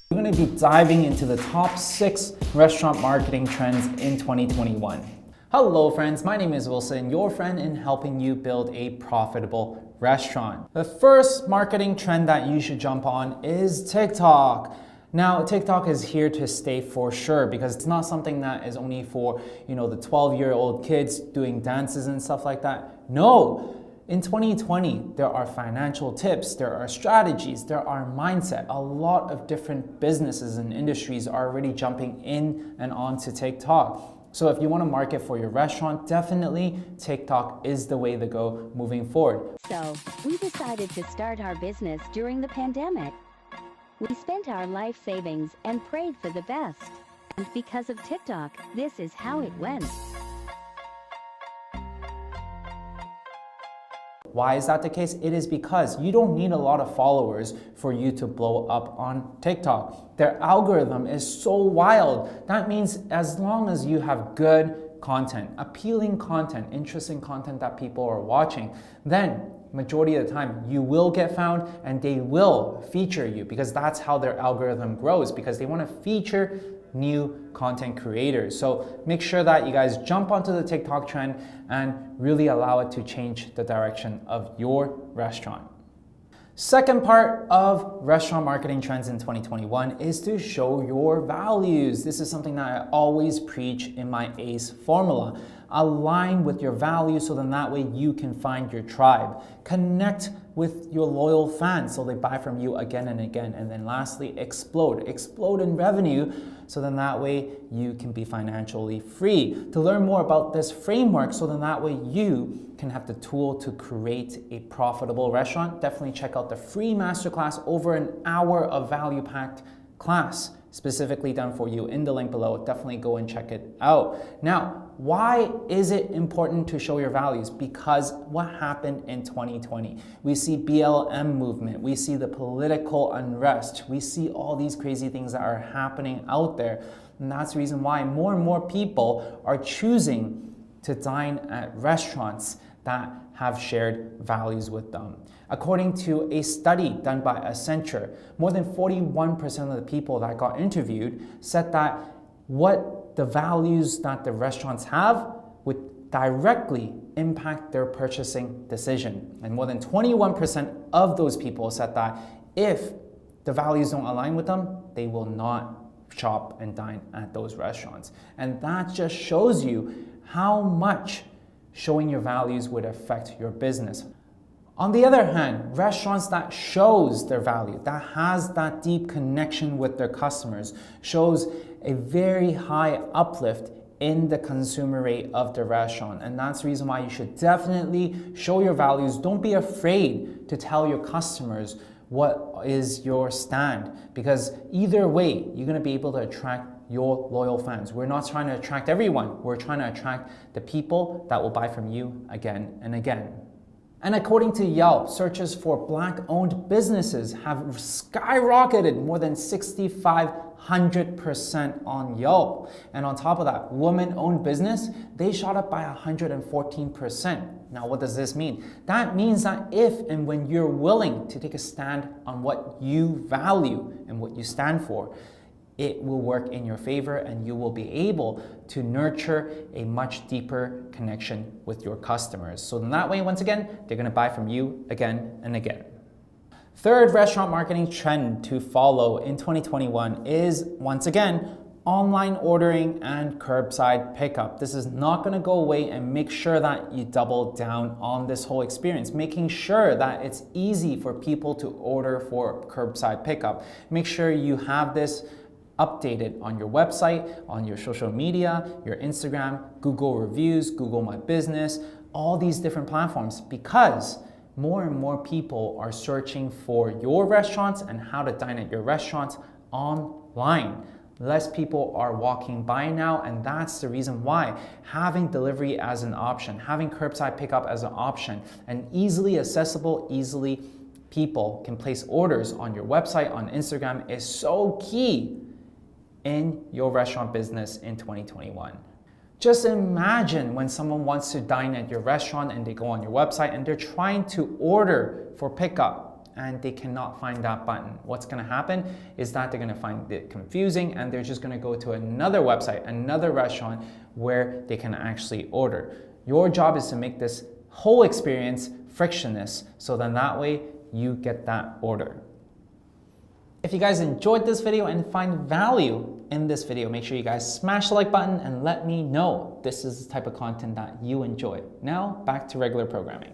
We're going to be diving into the top 6 restaurant marketing trends in 2021. Hello friends, my name is Wilson, your friend in helping you build a profitable restaurant. The first marketing trend that you should jump on is TikTok. Now, TikTok is here to stay for sure because it's not something that is only for, the 12-year-old kids doing dances and stuff like that. No. In 2020, there are financial tips, there are strategies, there are mindset. A lot of different businesses and industries are already jumping in and onto TikTok. So if you want to market for your restaurant, definitely TikTok is the way to go moving forward. So, we decided to start our business during the pandemic. We spent our life savings and prayed for the best. And because of TikTok, this is how it went. Why is that the case? It is because you don't need a lot of followers for you to blow up on TikTok. Their algorithm is so wild. That means as long as you have good content, appealing content, interesting content that people are watching, then majority of the time you will get found and they will feature you because that's how their algorithm grows, because they want to feature new content creators. So make sure that you guys jump onto the TikTok trend and really allow it to change the direction of your restaurant. Second part of restaurant marketing trends in 2021 is to show your values. This is something that I always preach in my ACE formula. Align with your values so then that way you can find your tribe. Connect with your loyal fans so they buy from you again and again. And then lastly, explode in revenue so then that way you can be financially free. To learn more about this framework so then that way you can have the tool to create a profitable restaurant, definitely check out the free masterclass, over an hour of value-packed class specifically done for you in the link below. Definitely go and check it out. Now, why is it important to show your values? Because what happened in 2020? We see BLM movement, we see the political unrest, we see all these crazy things that are happening out there. And that's the reason why more and more people are choosing to dine at restaurants that have shared values with them. According to a study done by Accenture, more than 41% of the people that got interviewed said that what the values that the restaurants have would directly impact their purchasing decision. And more than 21% of those people said that if the values don't align with them, they will not shop and dine at those restaurants. And that just shows you how much showing your values would affect your business. On the other hand, restaurants that shows their value, that has that deep connection with their customers, shows a very high uplift in the consumer rate of the restaurant. And that's the reason why you should definitely show your values. Don't be afraid to tell your customers what is your stand, because either way, you're gonna be able to attract your loyal fans. We're not trying to attract everyone. We're trying to attract the people that will buy from you again and again. And according to Yelp, searches for Black-owned businesses have skyrocketed more than 6,500% on Yelp. And on top of that, women-owned business, they shot up by 114%. Now, what does this mean? That means that if and when you're willing to take a stand on what you value and what you stand for, it will work in your favor and you will be able to nurture a much deeper connection with your customers. So in that way, once again, they're gonna buy from you again and again. Third restaurant marketing trend to follow in 2021 is, once again, online ordering and curbside pickup. This is not gonna go away, and make sure that you double down on this whole experience, making sure that it's easy for people to order for curbside pickup. Make sure you have this updated on your website, on your social media, your Instagram, Google reviews, Google My Business, all these different platforms, because more and more people are searching for your restaurants and how to dine at your restaurants online. Less people are walking by now, and that's the reason why having delivery as an option, having curbside pickup as an option, and easily accessible, easily people can place orders on your website, on Instagram, is so key in your restaurant business in 2021. Just imagine when someone wants to dine at your restaurant and they go on your website and they're trying to order for pickup. and they cannot find that button. What's going to happen is that they're going to find it confusing and they're just going to go to another website, another restaurant where they can actually order. Your job is to make this whole experience frictionless, so then that way you get that order. If you guys enjoyed this video and find value in this video, make sure you guys smash the like button and let me know this is the type of content that you enjoy. Now, back to regular programming.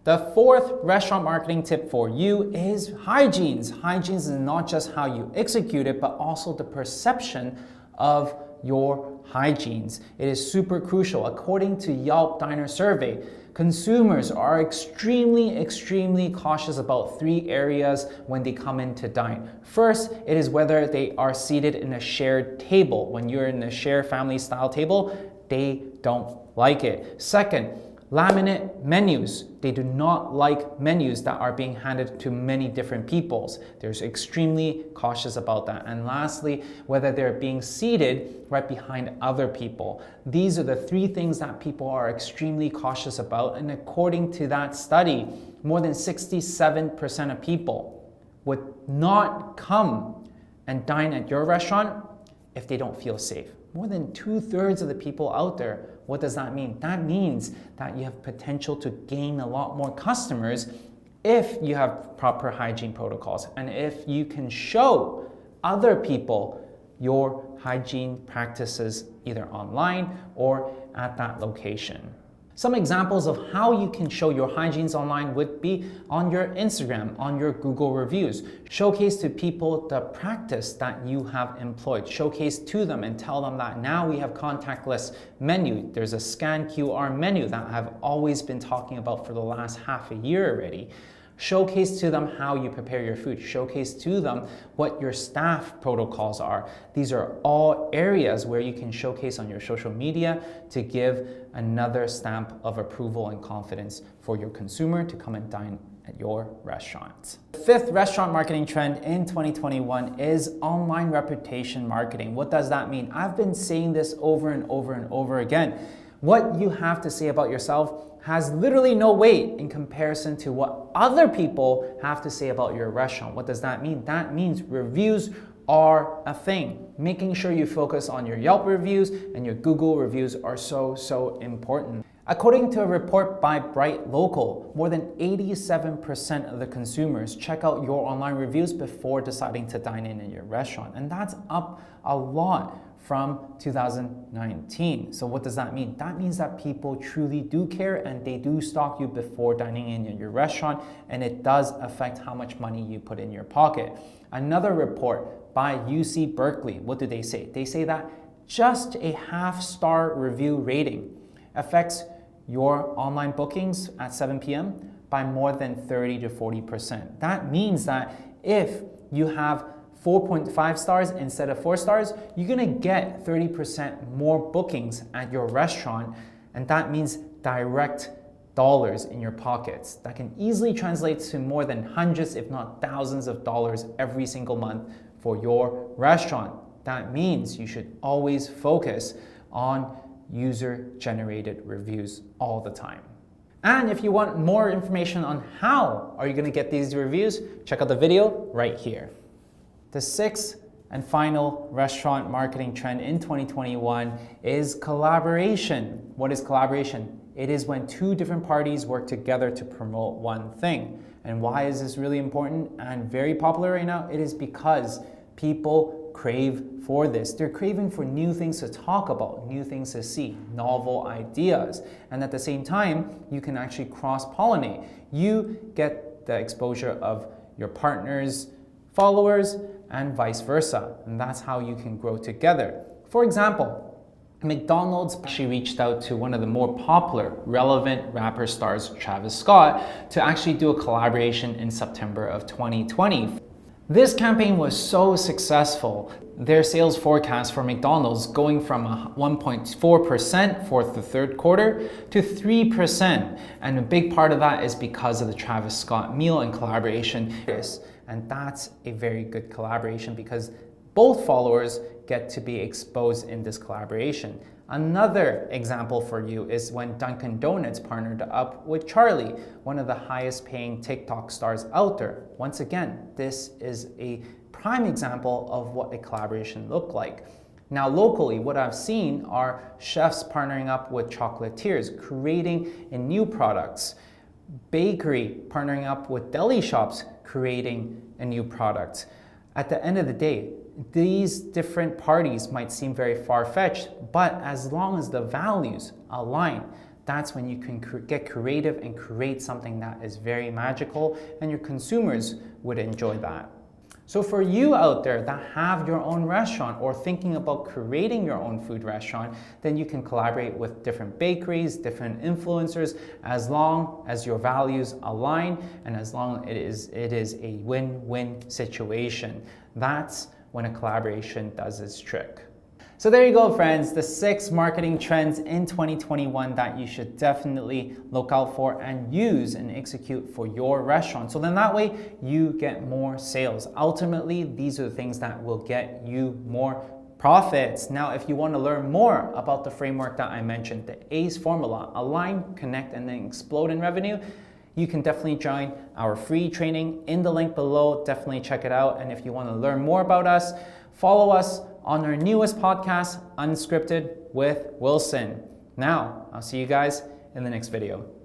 The fourth restaurant marketing tip for you is hygienes. Hygienes is not just how you execute it, but also the perception of your hygienes. It is super crucial. According to Yelp Diner Survey, consumers are extremely cautious about 3 areas when they come in to dine. First, it is whether they are seated in a shared table. When you're in a shared family style table, they don't like it. Second, laminate menus. They do not like menus that are being handed to many different peoples. They're extremely cautious about that. And lastly, whether they're being seated right behind other people. These are the 3 things that people are extremely cautious about. And according to that study, more than 67% of people would not come and dine at your restaurant if they don't feel safe. More than 2/3 of the people out there. What does that mean? That means that you have potential to gain a lot more customers if you have proper hygiene protocols and if you can show other people your hygiene practices either online or at that location. Some examples of how you can show your hygienes online would be on your Instagram, on your Google reviews. Showcase to people the practice that you have employed. Showcase to them and tell them that now we have contactless menu. There's a scan QR menu that I've always been talking about for the last half a year already. Showcase to them how you prepare your food. Showcase to them what your staff protocols are. These are all areas where you can showcase on your social media to give another stamp of approval and confidence for your consumer to come and dine at your restaurant. The 5th restaurant marketing trend in 2021 is online reputation marketing. What does that mean? I've been saying this over and over again. What you have to say about yourself has literally no weight in comparison to what other people have to say about your restaurant. What does that mean? That means reviews are a thing. Making sure you focus on your Yelp reviews and your Google reviews are so important. According to a report by Bright Local, more than 87% of the consumers check out your online reviews before deciding to dine in your restaurant. And that's up a lot from 2019. So what does that mean? That means that people truly do care and they do stalk you before dining in your restaurant, and it does affect how much money you put in your pocket. Another report by UC Berkeley, what do they say? They say that just a half-star review rating affects your online bookings at 7 p.m. by more than 30 to 40%. That means that if you have 4.5 stars instead of 4 stars, you're gonna get 30% more bookings at your restaurant, and that means direct dollars in your pockets. That can easily translate to more than hundreds, if not thousands of dollars every single month for your restaurant. That means you should always focus on user-generated reviews all the time. And if you want more information on how are you gonna get these reviews, check out the video right here. The 6th and final restaurant marketing trend in 2021 is collaboration. What is collaboration? It is when 2 different parties work together to promote one thing. And why is this really important and very popular right now? It is because people crave for this. They're craving for new things to talk about, new things to see, novel ideas. And at the same time, you can actually cross-pollinate. You get the exposure of your partner's followers and vice versa. And that's how you can grow together. For example, McDonald's actually reached out to one of the more popular, relevant rapper stars, Travis Scott, to actually do a collaboration in September of 2020. This campaign was so successful, their sales forecast for McDonald's going from 1.4% for the 3rd quarter to 3%. And a big part of that is because of the Travis Scott meal and collaboration. And that's a very good collaboration because both followers get to be exposed in this collaboration. Another example for you is when Dunkin' Donuts partnered up with Charlie, one of the highest paying TikTok stars out there. Once again, this is a prime example of what a collaboration looked like. Now locally, what I've seen are chefs partnering up with chocolatiers, creating new products. Bakery partnering up with deli shops, creating a new product. At the end of the day, these different parties might seem very far-fetched, but as long as the values align, that's when you can get creative and create something that is very magical, and your consumers would enjoy that. So for you out there that have your own restaurant or thinking about creating your own food restaurant, then you can collaborate with different bakeries, different influencers, as long as your values align and as long as it is a win-win situation. That's when a collaboration does its trick. So there you go, friends, the 6 marketing trends in 2021 that you should definitely look out for and use and execute for your restaurant. So then that way you get more sales. Ultimately, these are the things that will get you more profits. Now, if you want to learn more about the framework that I mentioned, the ACE formula, align, connect, and then explode in revenue, you can definitely join our free training in the link below. Definitely check it out. And if you want to learn more about us, follow us on our newest podcast, Unscripted with Wilson. Now, I'll see you guys in the next video.